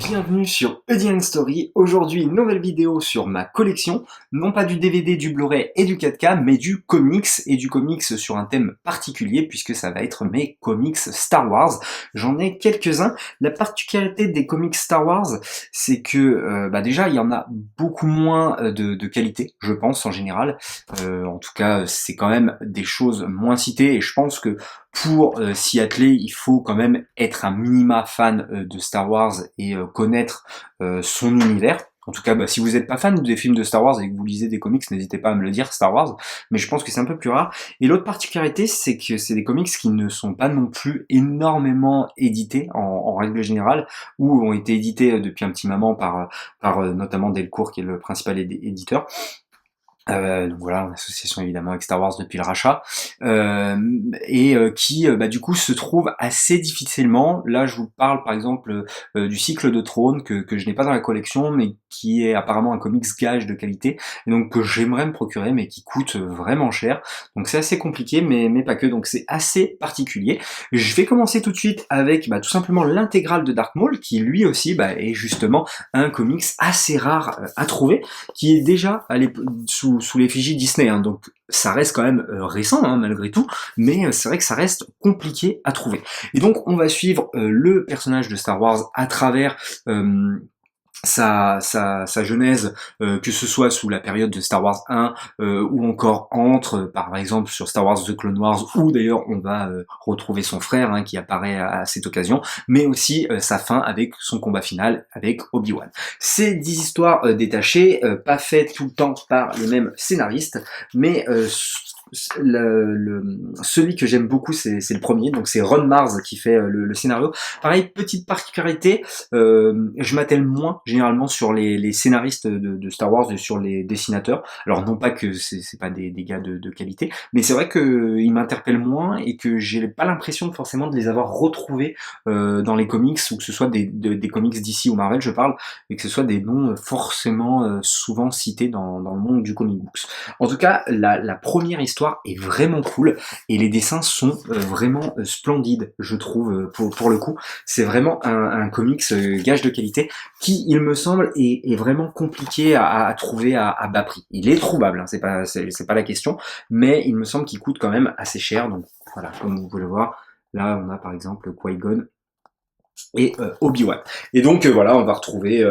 bienvenue sur Edian Story. Aujourd'hui, une nouvelle vidéo sur ma collection, non pas du DVD, du Blu-ray et du 4K, mais du comics, et du comics sur un thème particulier, puisque ça va être mes comics Star Wars. J'en ai quelques-uns. La particularité des comics Star Wars, c'est que déjà, il y en a beaucoup moins de qualité, je pense, en général. En tout cas, c'est quand même des choses moins citées, et je pense que pour s'y atteler, il faut quand même être un minima fan de Star Wars et connaître son univers. En tout cas, si vous n'êtes pas fan des films de Star Wars et que vous lisez des comics, n'hésitez pas à me le dire, Star Wars, mais je pense que c'est un peu plus rare. Et l'autre particularité, c'est que c'est des comics qui ne sont pas non plus énormément édités en règle générale, ou ont été édités depuis un petit moment par notamment Delcourt, qui est le principal éditeur. Donc voilà, en association évidemment avec Star Wars depuis le rachat, qui du coup se trouve assez difficilement. Là je vous parle par exemple du cycle de Trône que je n'ai pas dans la collection, mais qui est apparemment un comics gage de qualité, et donc que j'aimerais me procurer, mais qui coûte vraiment cher. Donc c'est assez compliqué, mais pas que, donc c'est assez particulier. Je vais commencer tout de suite avec tout simplement l'intégrale de Dark Maul, qui lui aussi est justement un comics assez rare à trouver, qui est déjà sous l'effigie Disney, hein, donc ça reste quand même récent malgré tout, mais c'est vrai que ça reste compliqué à trouver. Et donc on va suivre le personnage de Star Wars à travers sa genèse, que ce soit sous la période de Star Wars 1 ou encore entre, par exemple sur Star Wars The Clone Wars, où d'ailleurs on va retrouver son frère qui apparaît à cette occasion, mais aussi sa fin avec son combat final avec Obi-Wan. C'est 10 histoires détachées, pas faites tout le temps par les mêmes scénaristes, mais celui que j'aime beaucoup, c'est le premier, donc c'est Ron Mars qui fait le scénario. Pareil, petite particularité, je m'attelle moins généralement sur les scénaristes de Star Wars et sur les dessinateurs. Alors non pas que c'est pas des gars de qualité, mais c'est vrai qu'ils m'interpellent moins et que j'ai pas l'impression forcément de les avoir retrouvés dans les comics, ou que ce soit des comics DC ou Marvel, je parle, et que ce soit des noms forcément souvent cités dans le monde du comic books. En tout cas, la première histoire est vraiment cool, et les dessins sont vraiment splendides, je trouve, pour le coup. C'est vraiment un comics gage de qualité, qui, il me semble, est vraiment compliqué à trouver à bas prix. Il est trouvable, c'est pas la question, mais il me semble qu'il coûte quand même assez cher. Donc voilà, comme vous pouvez le voir, là on a par exemple Qui-Gon et Obi-Wan. Et donc voilà, on va retrouver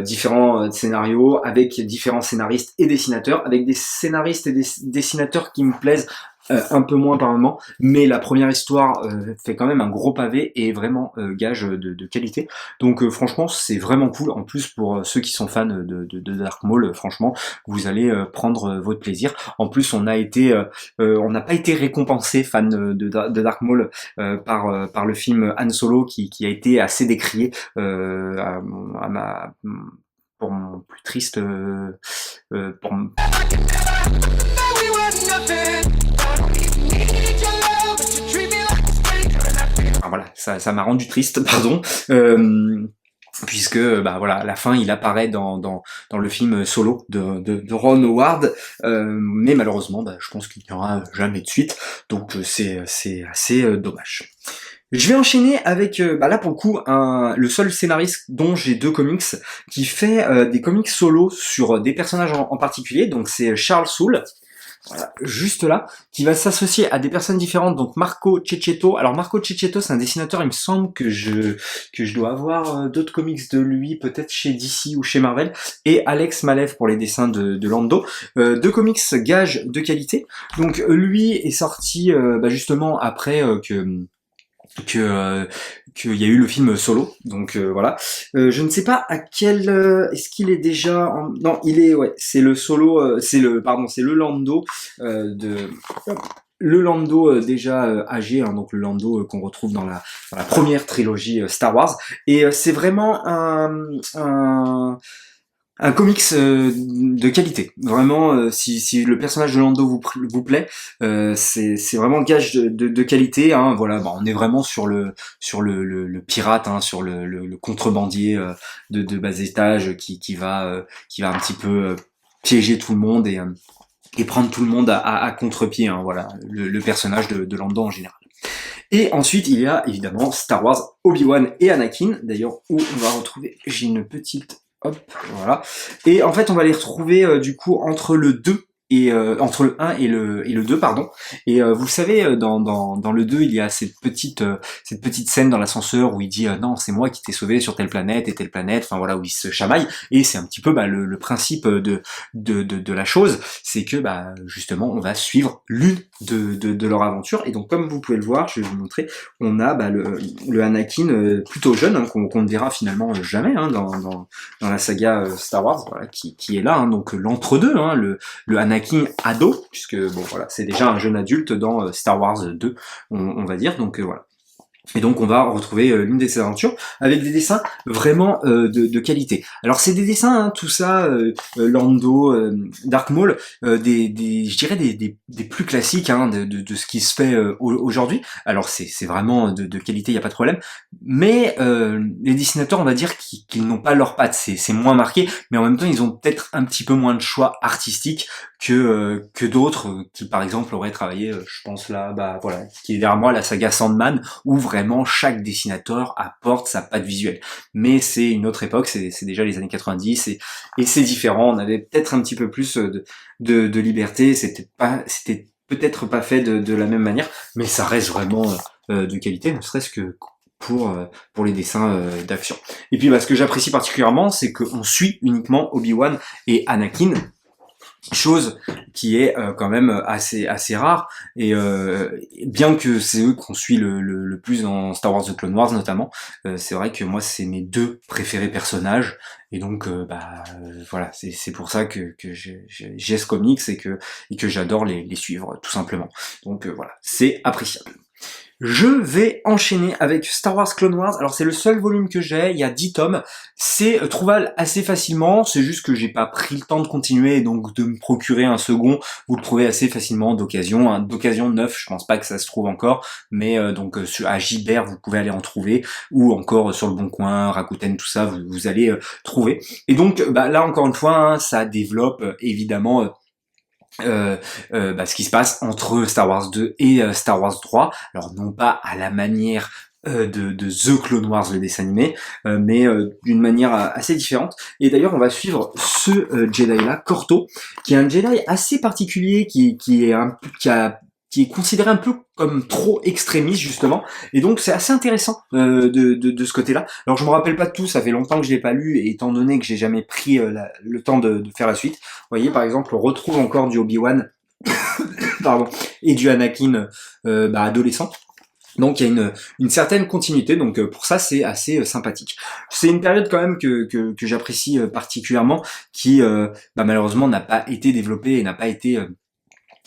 différents scénarios avec différents scénaristes et dessinateurs, avec des scénaristes et des dessinateurs qui me plaisent un peu moins par moment, mais la première histoire fait quand même un gros pavé et vraiment gage de qualité. Donc franchement, c'est vraiment cool. En plus, pour ceux qui sont fans de Dark Maul, franchement, vous allez prendre votre plaisir. En plus, on n'a pas été récompensé fan de Dark Maul par le film Han Solo, qui a été assez décrié pour mon plus triste voilà, ça m'a rendu triste, pardon, puisque voilà, à la fin il apparaît dans le film Solo de Ron Howard, mais malheureusement je pense qu'il n'y aura jamais de suite, donc c'est assez dommage. Je vais enchaîner avec, là pour le coup, le seul scénariste dont j'ai deux comics, qui fait des comics solo sur des personnages en particulier, donc c'est Charles Soule, voilà, juste là, qui va s'associer à des personnes différentes, donc Marco Checchetto. Alors Marco Checchetto, c'est un dessinateur, il me semble que je dois avoir d'autres comics de lui, peut-être chez DC ou chez Marvel, et Alex Malev pour les dessins de Lando. Deux comics gages de qualité. Donc lui est sorti justement après qu'il y a eu le film Solo, donc voilà. Je ne sais pas à quel est-ce qu'il est déjà non, il est c'est le Solo, c'est le Lando le Lando déjà âgé, donc le Lando qu'on retrouve dans la première trilogie Star Wars, et c'est vraiment un comics de qualité. Vraiment, si le personnage de Lando vous plaît, c'est vraiment gage de qualité. Voilà, on est vraiment sur le pirate, sur le contrebandier de bas étage qui va un petit peu piéger tout le monde et prendre tout le monde à contre-pied. Voilà, le personnage de Lando en général. Et ensuite, il y a évidemment Star Wars, Obi-Wan et Anakin, d'ailleurs, où on va retrouver, j'ai une petite, hop, voilà. Et en fait, on va les retrouver du coup entre le 2 et entre le 1 et le 2 pardon. Et vous savez dans le 2, il y a cette petite scène dans l'ascenseur où il dit non, c'est moi qui t'ai sauvé sur telle planète et telle planète, enfin voilà, où il se chamaille. Et c'est un petit peu le principe de la chose, c'est que bah justement on va suivre l'une de leur aventure. Et donc comme vous pouvez le voir, je vais vous montrer, on a bah, le Anakin plutôt jeune, hein, qu'on ne verra finalement jamais hein, dans la saga Star Wars, voilà, qui est là, hein, donc l'entre-deux, hein, le Anakin ado, puisque bon voilà, c'est déjà un jeune adulte dans Star Wars 2, on va dire, donc voilà. Et donc on va retrouver l'une de ces aventures avec des dessins vraiment de qualité. Alors c'est des dessins, hein, tout ça, Lando, Dark Maul, je dirais des plus classiques hein, de ce qui se fait aujourd'hui. Alors c'est vraiment de qualité, il y a pas de problème. Mais les dessinateurs, on va dire qu'ils n'ont pas leurs pattes, c'est moins marqué, mais en même temps ils ont peut-être un petit peu moins de choix artistiques que d'autres qui par exemple auraient travaillé, je pense là, bah voilà, qui est derrière moi la saga Sandman, où vraiment chaque dessinateur apporte sa patte visuelle. Mais c'est une autre époque, c'est déjà les années 90 et c'est différent. On avait peut-être un petit peu plus de liberté. C'était peut-être pas fait de la même manière, mais ça reste vraiment de qualité, ne serait-ce que pour les dessins d'action. Et puis bah, ce que j'apprécie particulièrement, c'est qu'on suit uniquement Obi-Wan et Anakin, chose qui est quand même assez rare, et bien que c'est eux qu'on suit le plus dans Star Wars The Clone Wars notamment, c'est vrai que moi c'est mes deux préférés personnages, et donc voilà, c'est pour ça que j'ai ce comics et que j'adore les suivre tout simplement. Donc voilà, c'est appréciable. Je vais enchaîner avec Star Wars Clone Wars. Alors c'est le seul volume que j'ai, il y a 10 tomes. C'est trouvable assez facilement, c'est juste que j'ai pas pris le temps de continuer, donc de me procurer un second, vous le trouvez assez facilement d'occasion. Hein. D'occasion neuf, je pense pas que ça se trouve encore, mais donc à Gibert vous pouvez aller en trouver, ou encore sur le Bon Coin, Rakuten, tout ça, vous allez trouver. Et donc bah, là encore une fois, hein, ça développe évidemment ce qui se passe entre Star Wars 2 et Star Wars 3. Alors non pas à la manière de The Clone Wars, le dessin animé, mais d'une manière assez différente. Et d'ailleurs, on va suivre ce Jedi-là, Corto, qui est un Jedi assez particulier, qui est considéré un peu comme trop extrémiste justement, et donc c'est assez intéressant de ce côté-là. Alors je me rappelle pas de tout, ça fait longtemps que je l'ai pas lu, et étant donné que j'ai jamais pris le temps de faire la suite. Vous voyez par exemple, on retrouve encore du Obi-Wan, pardon, et du Anakin adolescent. Donc il y a une certaine continuité, donc pour ça c'est assez sympathique. C'est une période quand même que j'apprécie particulièrement, qui malheureusement n'a pas été développée et n'a pas été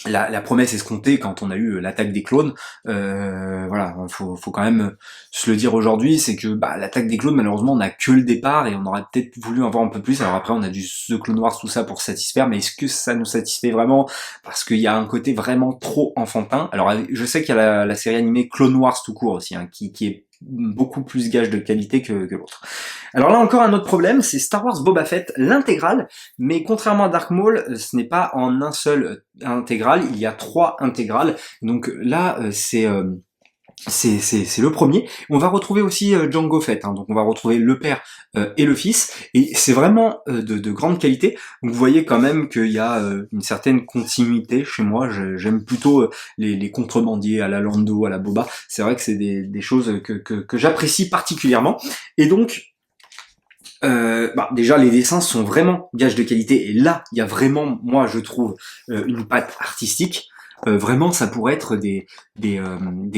la promesse escomptée quand on a eu l'attaque des clones. Voilà, faut quand même se le dire aujourd'hui, c'est que l'attaque des clones, malheureusement, on n'a que le départ, et on aurait peut-être voulu en voir un peu plus. Alors après, on a du The Clone Wars, tout ça pour satisfaire, mais est-ce que ça nous satisfait vraiment? Parce qu'il y a un côté vraiment trop enfantin. Alors je sais qu'il y a la série animée Clone Wars tout court aussi, hein, qui est beaucoup plus gage de qualité que l'autre. Alors là encore un autre problème, c'est Star Wars Boba Fett, l'intégrale, mais contrairement à Dark Maul, ce n'est pas en un seul intégral, il y a 3 intégrales. Donc là c'est le premier. On va retrouver aussi Jango Fett, hein, donc on va retrouver le père et le fils, et c'est vraiment de grande qualité. Donc vous voyez quand même qu'il y a une certaine continuité chez moi. J'aime plutôt les contrebandiers à la Lando, à la Boba. C'est vrai que c'est des choses que j'apprécie particulièrement. Et donc déjà les dessins sont vraiment gages de qualité, et là il y a vraiment, moi je trouve, une patte artistique. Vraiment ça pourrait être des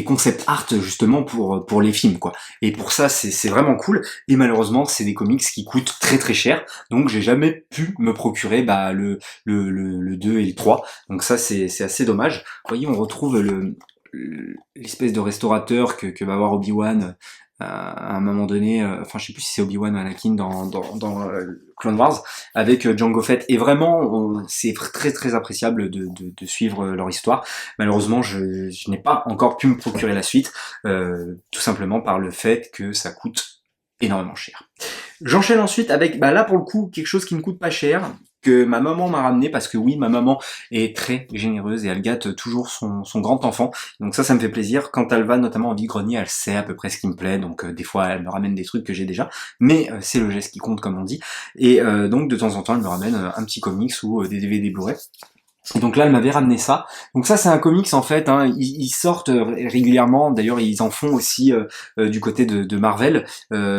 concept art justement pour les films quoi. Et pour ça c'est vraiment cool, et malheureusement c'est des comics qui coûtent très très cher, donc j'ai jamais pu me procurer le 2 et le 3. Donc ça c'est assez dommage. Vous voyez, on retrouve l'espèce de restaurateur que va avoir Obi-Wan à un moment donné, enfin je sais plus si c'est Obi-Wan ou Anakin dans Clone Wars, avec Jango Fett, et vraiment c'est très très appréciable de suivre leur histoire. Malheureusement je n'ai pas encore pu me procurer la suite, tout simplement par le fait que ça coûte énormément cher. J'enchaîne ensuite avec, là pour le coup, quelque chose qui ne coûte pas cher, que ma maman m'a ramené, parce que oui, ma maman est très généreuse et elle gâte toujours son grand enfant. Donc ça me fait plaisir. Quand elle va notamment en vide-grenier, elle sait à peu près ce qui me plaît, donc des fois elle me ramène des trucs que j'ai déjà, mais c'est le geste qui compte, comme on dit. Et donc de temps en temps elle me ramène un petit comics ou des DVD Blu-ray. Et donc là, elle m'avait ramené ça. Donc ça, c'est un comics en fait. Hein, ils sortent régulièrement. D'ailleurs, ils en font aussi du côté de Marvel.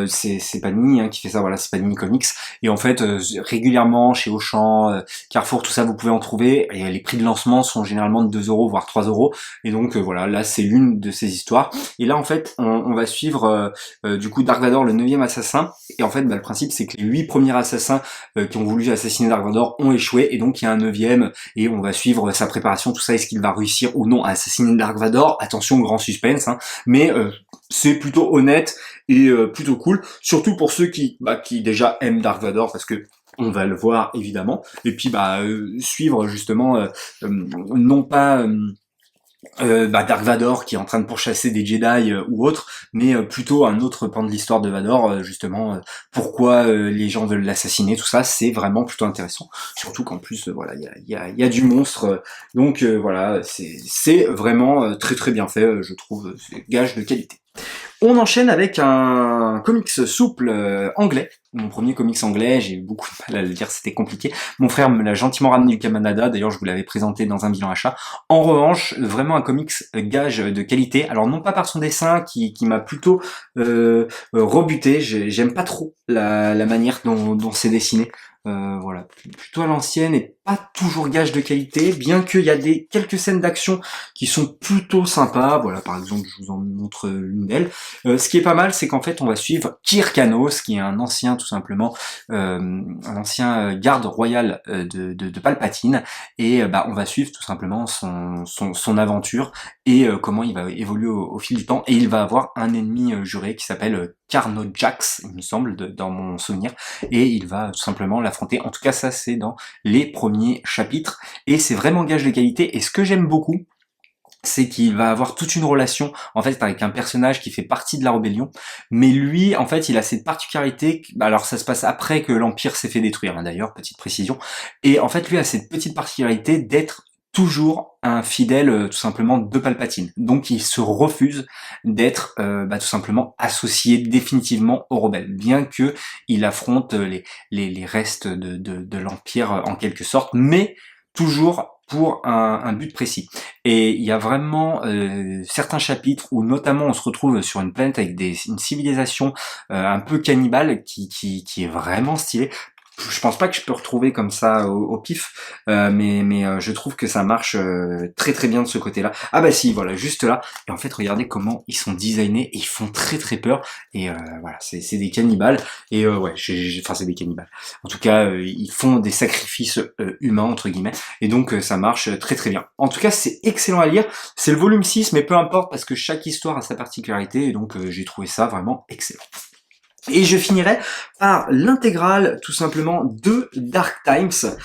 C'est Panini qui fait ça. Voilà, c'est Panini Comics. Et en fait, régulièrement chez Auchan, Carrefour, tout ça, vous pouvez en trouver. Et les prix de lancement sont généralement de 2 € voire 3 €. Et donc voilà, là, c'est l'une de ces histoires. Et là, en fait, on va suivre du coup Dark Vador, le 9e assassin. Et en fait, le principe, c'est que les 8 premiers assassins qui ont voulu assassiner Dark Vador ont échoué. Et donc, il y a un 9e. Et on va suivre sa préparation, tout ça, est-ce qu'il va réussir ou non à assassiner Dark Vador, attention, grand suspense, mais c'est plutôt honnête et plutôt cool, surtout pour ceux qui déjà aiment Dark Vador, parce que on va le voir évidemment, et puis suivre justement non pas Dark Vador qui est en train de pourchasser des Jedi ou autre, mais plutôt un autre pan de l'histoire de Vador, justement pourquoi les gens veulent l'assassiner, tout ça, c'est vraiment plutôt intéressant. Surtout qu'en plus, voilà, il y a du monstre, donc voilà, c'est vraiment très très bien fait, je trouve, c'est gage de qualité. On enchaîne avec un comics souple anglais. Mon premier comics anglais, j'ai eu beaucoup de mal à le dire, c'était compliqué. Mon frère me l'a gentiment ramené du Canada, d'ailleurs je vous l'avais présenté dans un bilan achat. En revanche, vraiment un comics gage de qualité. Alors non pas par son dessin qui m'a plutôt rebuté, j'aime pas trop la manière dont c'est dessiné. Voilà, plutôt à l'ancienne et pas toujours gage de qualité, bien qu'il y a quelques scènes d'action qui sont plutôt sympas. Voilà, par exemple, je vous en montre une d'elles. Ce qui est pas mal, c'est qu'en fait, on va suivre Kyrkanos, qui est un ancien, tout simplement, un ancien garde royal de Palpatine, et on va suivre tout simplement son aventure et comment il va évoluer au fil du temps. Et il va avoir un ennemi juré qui s'appelle Carno Jax, il me semble, dans mon souvenir, et il va tout simplement l'affronter. En tout cas, ça c'est dans les premiers chapitres, et c'est vraiment gage de qualité. Et ce que j'aime beaucoup, c'est qu'il va avoir toute une relation en fait avec un personnage qui fait partie de la rébellion, mais lui en fait il a cette particularité, alors ça se passe après que l'Empire s'est fait détruire d'ailleurs, petite précision, et en fait lui a cette petite particularité d'être toujours un fidèle tout simplement de Palpatine. Donc il se refuse d'être tout simplement associé définitivement aux rebelles, bien que il affronte les restes de l'Empire en quelque sorte, mais toujours pour un but précis. Et il y a vraiment certains chapitres où notamment on se retrouve sur une planète avec une civilisation un peu cannibale qui est vraiment stylée. Je pense pas que je peux retrouver comme ça au pif, mais je trouve que ça marche très très bien de ce côté-là. Ah bah si, voilà, juste là. Et en fait, regardez comment ils sont designés et ils font très très peur. Et voilà, c'est des cannibales. Et ouais, enfin c'est des cannibales. En tout cas, ils font des sacrifices humains entre guillemets. Et donc ça marche très très bien. En tout cas, c'est excellent à lire. C'est le volume 6, mais peu importe parce que chaque histoire a sa particularité. Et donc j'ai trouvé ça vraiment excellent. Et je finirai par l'intégrale, tout simplement, de Dark Times,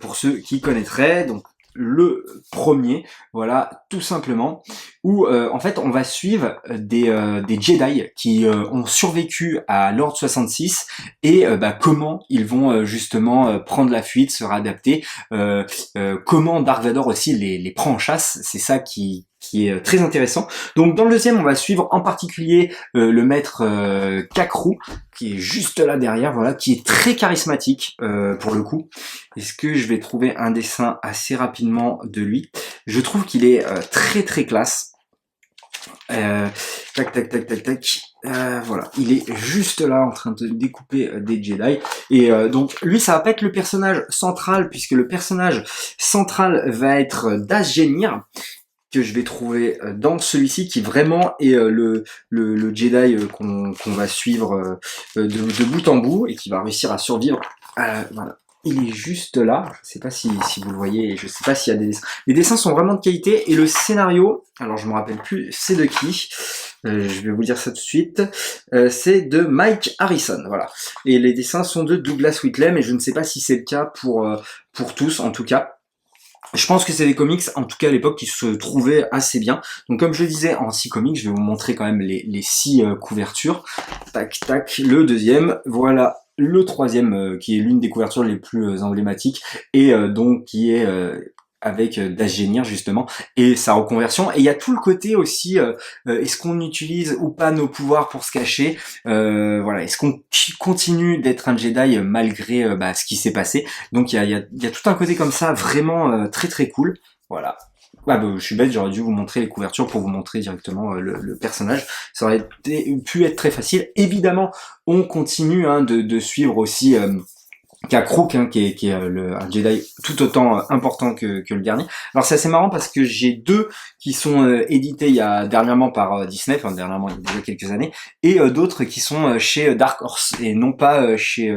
pour ceux qui connaîtraient. Donc le premier, voilà, tout simplement, où en fait on va suivre des Jedi qui ont survécu à l'Ordre 66 et comment ils vont justement prendre la fuite, se réadapter, comment Dark Vador aussi les prend en chasse. C'est ça qui est très intéressant. Donc dans le deuxième, on va suivre en particulier le maître Kakrou, qui est juste là derrière, voilà, qui est très charismatique pour le coup. Est-ce que je vais trouver un dessin assez rapidement de lui? Je trouve qu'il est très très classe. Tac tac tac tac tac. Voilà, il est juste là en train de découper des Jedi. Et donc lui, ça va pas être le personnage central, puisque le personnage central va être Dash Genir, que je vais trouver dans celui-ci, qui vraiment est le Jedi qu'on va suivre de bout en bout et qui va réussir à survivre. Voilà. Il est juste là, je sais pas si vous le voyez, et je sais pas s'il y a des dessins. Les dessins sont vraiment de qualité, et le scénario, alors je me rappelle plus c'est de qui, je vais vous dire ça tout de suite, c'est de Mike Harrison, voilà. Et les dessins sont de Douglas Whitley, mais je ne sais pas si c'est le cas pour tous, en tout cas. Je pense que c'est des comics, en tout cas à l'époque, qui se trouvaient assez bien. Donc comme je le disais, en 6 comics, je vais vous montrer quand même les 6 couvertures. Tac, tac, le deuxième, voilà le troisième qui est l'une des couvertures les plus emblématiques et donc qui est avec d'Asgenir justement et sa reconversion. Et il y a tout le côté aussi est-ce qu'on utilise ou pas nos pouvoirs pour se cacher, voilà, est-ce qu'on continue d'être un Jedi malgré ce qui s'est passé. Donc il y a tout un côté comme ça vraiment très très cool. Voilà. Ah bah, je suis bête, j'aurais dû vous montrer les couvertures pour vous montrer directement le personnage. Ça aurait pu être très facile. Évidemment, on continue de suivre aussi Kakruk, qui est un Jedi tout autant important que le dernier. Alors c'est assez marrant parce que j'ai deux qui sont édités il y a dernièrement par Disney, enfin dernièrement il y a déjà quelques années, et d'autres qui sont chez Dark Horse et non pas chez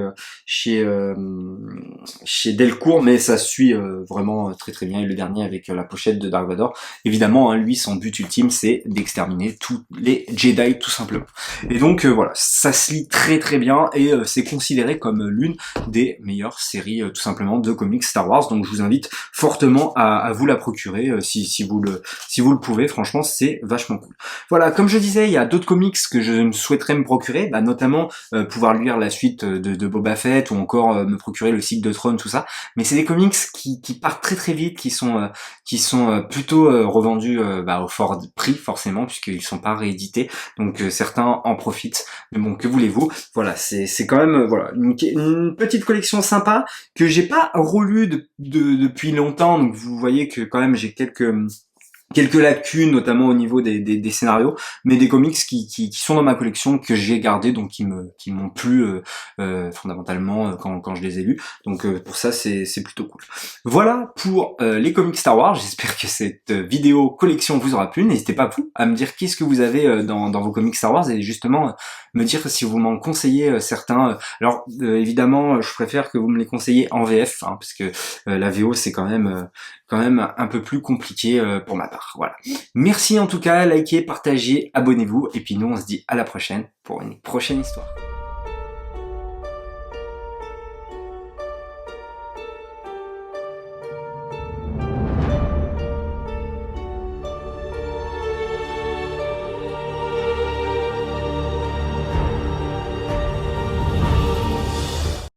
Delcourt, mais ça suit vraiment très très bien. Et le dernier avec la pochette de Dark Vador, évidemment, lui son but ultime c'est d'exterminer tous les Jedi tout simplement. Et donc voilà, ça se lit très très bien et c'est considéré comme l'une des meilleure série tout simplement de comics Star Wars. Donc je vous invite fortement à vous la procurer si vous le pouvez. Franchement c'est vachement cool. Voilà, comme je disais, il y a d'autres comics que je souhaiterais me procurer, notamment pouvoir lire la suite de Boba Fett ou encore me procurer le cycle de Throne, tout ça. Mais c'est des comics qui partent très très vite, qui sont plutôt revendus au fort prix forcément puisqu'ils sont pas réédités. Donc certains en profitent. Mais bon, que voulez-vous? Voilà, c'est quand même voilà une petite collection sympa que j'ai pas relu depuis longtemps. Donc vous voyez que quand même j'ai quelques lacunes, notamment au niveau des scénarios, mais des comics qui sont dans ma collection, que j'ai gardé, donc qui m'ont plu fondamentalement quand je les ai lus. Donc pour ça c'est plutôt cool. Voilà pour les comics Star Wars. J'espère que cette vidéo collection vous aura plu. N'hésitez pas vous à me dire qu'est-ce que vous avez dans vos comics Star Wars et justement me dire si vous m'en conseillez certains. Alors évidemment je préfère que vous me les conseillez en VF, parce que la VO c'est quand même un peu plus compliqué pour ma part. Voilà. Merci en tout cas, likez, partagez, abonnez-vous, et puis nous on se dit à la prochaine pour une prochaine histoire.